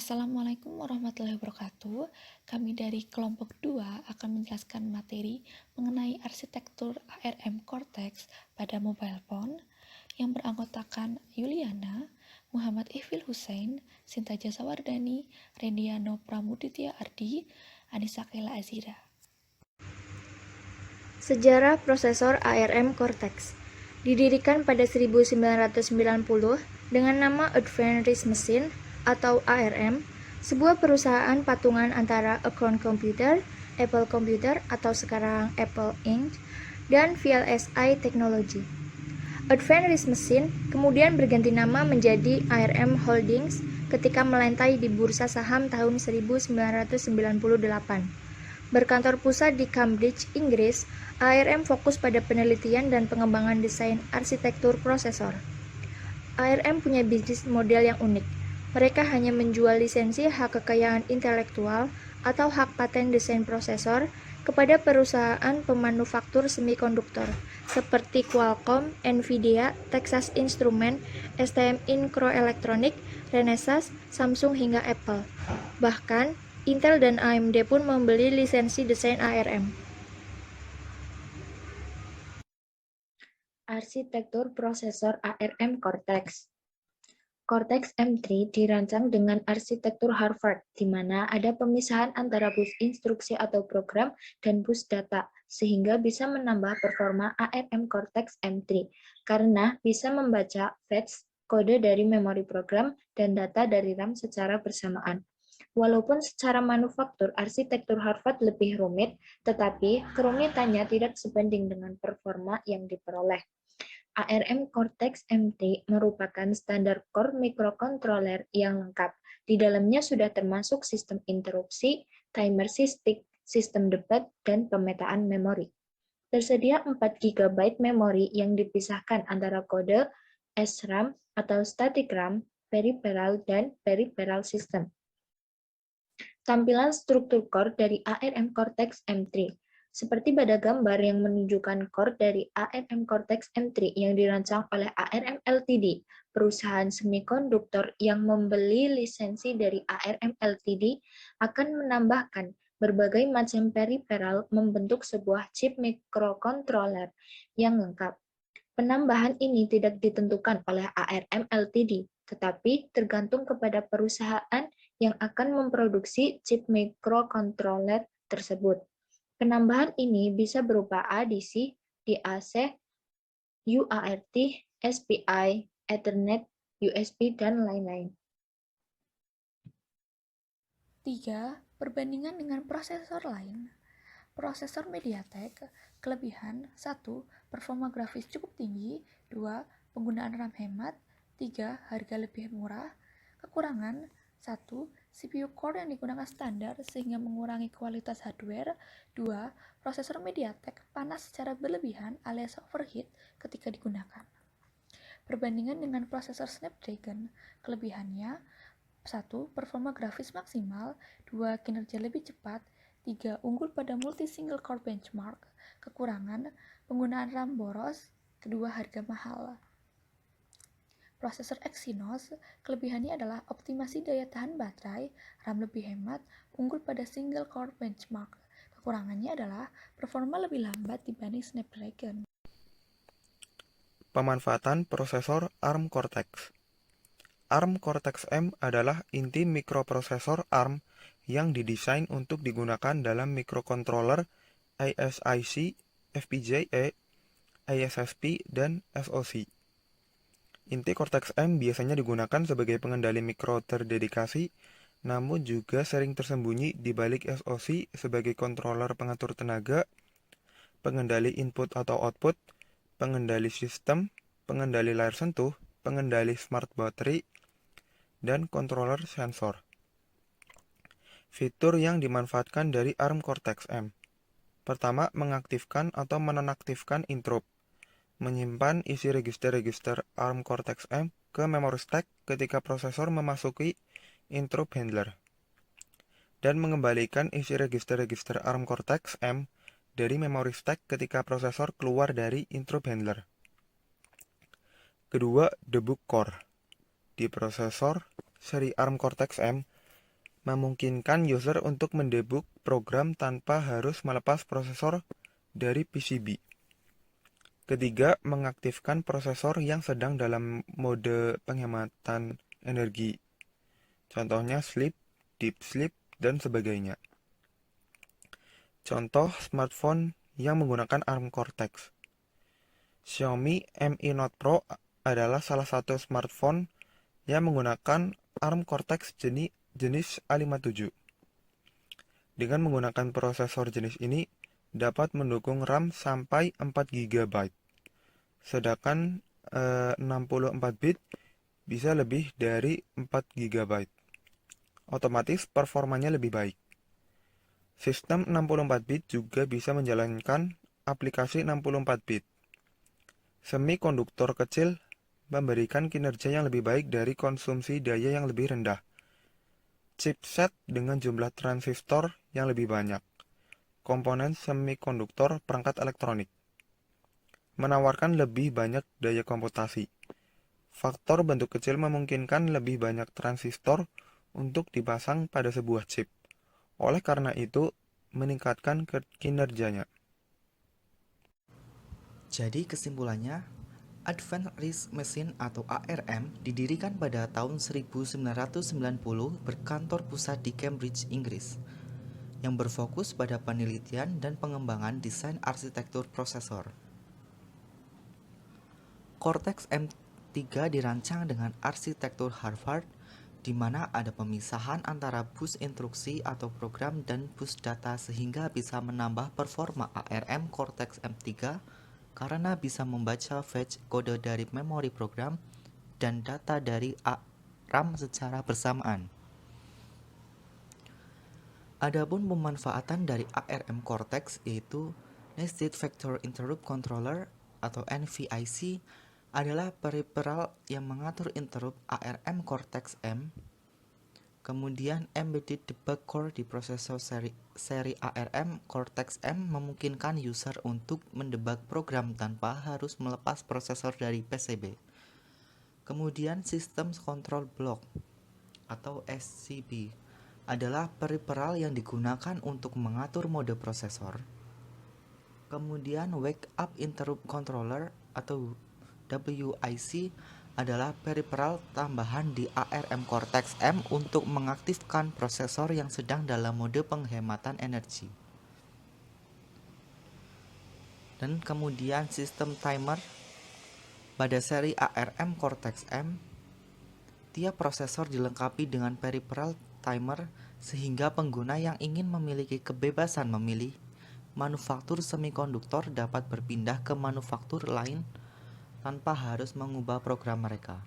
Assalamualaikum warahmatullahi wabarakatuh. Kami dari kelompok 2 akan menjelaskan materi mengenai arsitektur ARM Cortex pada mobile phone yang beranggotakan Yuliana, Muhammad Ifil Hussein, Sinta Jasawardani, Rendiano Pramuditya Ardi, Anissa Kaila Azira. Sejarah prosesor ARM Cortex didirikan pada 1990 dengan nama Advanced RISC Machine atau ARM, sebuah perusahaan patungan antara Acorn Computer, Apple Computer atau sekarang Apple Inc., dan VLSI Technology. Advanced RISC Machine kemudian berganti nama menjadi ARM Holdings ketika melantai di bursa saham tahun 1998. Berkantor pusat di Cambridge, Inggris, ARM fokus pada penelitian dan pengembangan desain arsitektur prosesor. ARM punya bisnis model yang unik. Mereka hanya menjual lisensi hak kekayaan intelektual atau hak paten desain prosesor kepada perusahaan pemanufaktur semikonduktor seperti Qualcomm, Nvidia, Texas Instruments, STM Microelectronics, Renesas, Samsung hingga Apple. Bahkan, Intel dan AMD pun membeli lisensi desain ARM. Arsitektur prosesor ARM Cortex. Cortex M3 dirancang dengan arsitektur Harvard, di mana ada pemisahan antara bus instruksi atau program dan bus data, sehingga bisa menambah performa ARM Cortex M3, karena bisa membaca fetch kode dari memori program dan data dari RAM secara bersamaan. Walaupun secara manufaktur arsitektur Harvard lebih rumit, tetapi kerumitannya tidak sebanding dengan performa yang diperoleh. ARM Cortex M3 merupakan standar core microcontroller yang lengkap. Di dalamnya sudah termasuk sistem interupsi, timer SysTick, sistem debat, dan pemetaan memori. Tersedia 4 GB memori yang dipisahkan antara kode SRAM atau static RAM, peripheral, dan peripheral system. Tampilan struktur core dari ARM Cortex M3. Seperti pada gambar yang menunjukkan core dari ARM Cortex M3 yang dirancang oleh ARM Ltd, perusahaan semikonduktor yang membeli lisensi dari ARM Ltd, akan menambahkan berbagai macam peripheral membentuk sebuah chip microcontroller yang lengkap. Penambahan ini tidak ditentukan oleh ARM Ltd, tetapi tergantung kepada perusahaan yang akan memproduksi chip microcontroller tersebut. Penambahan ini bisa berupa ADC, DAC, UART, SPI, Ethernet, USB, dan lain-lain. 3. Perbandingan dengan prosesor lain. Prosesor MediaTek, kelebihan 1. Performa grafis cukup tinggi, 2. Penggunaan RAM hemat, 3. Harga lebih murah. Kekurangan 1. CPU core yang digunakan standar sehingga mengurangi kualitas hardware. 2. Prosesor MediaTek panas secara berlebihan alias overheat ketika digunakan. Perbandingan dengan prosesor Snapdragon, kelebihannya 1. Performa grafis maksimal, 2. Kinerja lebih cepat, 3. Unggul pada multi-single core benchmark. Kekurangan, penggunaan RAM boros, kedua harga mahal. Prosesor Exynos, kelebihannya adalah optimasi daya tahan baterai, RAM lebih hemat, unggul pada single core benchmark. Kekurangannya adalah performa lebih lambat dibanding Snapdragon. Pemanfaatan prosesor ARM Cortex. ARM Cortex M adalah inti mikroprosesor ARM yang didesain untuk digunakan dalam mikrocontroller ASIC, FPGA, ASSP, dan SoC. Inti Cortex M biasanya digunakan sebagai pengendali mikro terdedikasi, namun juga sering tersembunyi di balik SoC sebagai controller pengatur tenaga, pengendali input atau output, pengendali sistem, pengendali layar sentuh, pengendali smart battery, dan controller sensor. Fitur yang dimanfaatkan dari ARM Cortex M. Pertama, mengaktifkan atau menonaktifkan interrupt. Menyimpan isi register-register ARM Cortex M ke memory stack ketika prosesor memasuki interrupt handler. Dan mengembalikan isi register-register ARM Cortex M dari memory stack ketika prosesor keluar dari interrupt handler. Kedua, debug core. Di prosesor seri ARM Cortex M, memungkinkan user untuk mendebug program tanpa harus melepas prosesor dari PCB. Ketiga, mengaktifkan prosesor yang sedang dalam mode penghematan energi. Contohnya sleep, deep sleep, dan sebagainya. Contoh smartphone yang menggunakan ARM Cortex. Xiaomi Mi Note Pro adalah salah satu smartphone yang menggunakan ARM Cortex jenis A57. Dengan menggunakan prosesor jenis ini, dapat mendukung RAM sampai 4 GB. Sedangkan 64 bit bisa lebih dari 4 GB. Otomatis performanya lebih baik. Sistem 64 bit juga bisa menjalankan aplikasi 64 bit. Semikonduktor kecil memberikan kinerja yang lebih baik dari konsumsi daya yang lebih rendah. Chipset dengan jumlah transistor yang lebih banyak. Komponen semikonduktor perangkat elektronik. Menawarkan lebih banyak daya komputasi. Faktor bentuk kecil memungkinkan lebih banyak transistor untuk dipasang pada sebuah chip. Oleh karena itu, meningkatkan kinerjanya. Jadi kesimpulannya, Advanced Research Machine atau ARM didirikan pada tahun 1990 berkantor pusat di Cambridge, Inggris, yang berfokus pada penelitian dan pengembangan desain arsitektur prosesor. Cortex-M3 dirancang dengan arsitektur Harvard, di mana ada pemisahan antara bus instruksi atau program dan bus data sehingga bisa menambah performa ARM Cortex-M3 karena bisa membaca fetch kode dari memori program dan data dari RAM secara bersamaan. Adapun pemanfaatan dari ARM Cortex yaitu Nested Vector Interrupt Controller atau NVIC adalah peripheral yang mengatur interrupt ARM Cortex-M. Kemudian Embedded Debug Core di prosesor seri ARM Cortex-M memungkinkan user untuk mendebug program tanpa harus melepas prosesor dari PCB. Kemudian System Control Block atau SCB adalah peripheral yang digunakan untuk mengatur mode prosesor. Kemudian Wake Up Interrupt Controller atau WIC adalah peripheral tambahan di ARM Cortex-M untuk mengaktifkan prosesor yang sedang dalam mode penghematan energi. Dan kemudian sistem timer pada seri ARM Cortex-M, tiap prosesor dilengkapi dengan peripheral timer sehingga pengguna yang ingin memiliki kebebasan memilih manufaktur semikonduktor dapat berpindah ke manufaktur lain tanpa harus mengubah program mereka.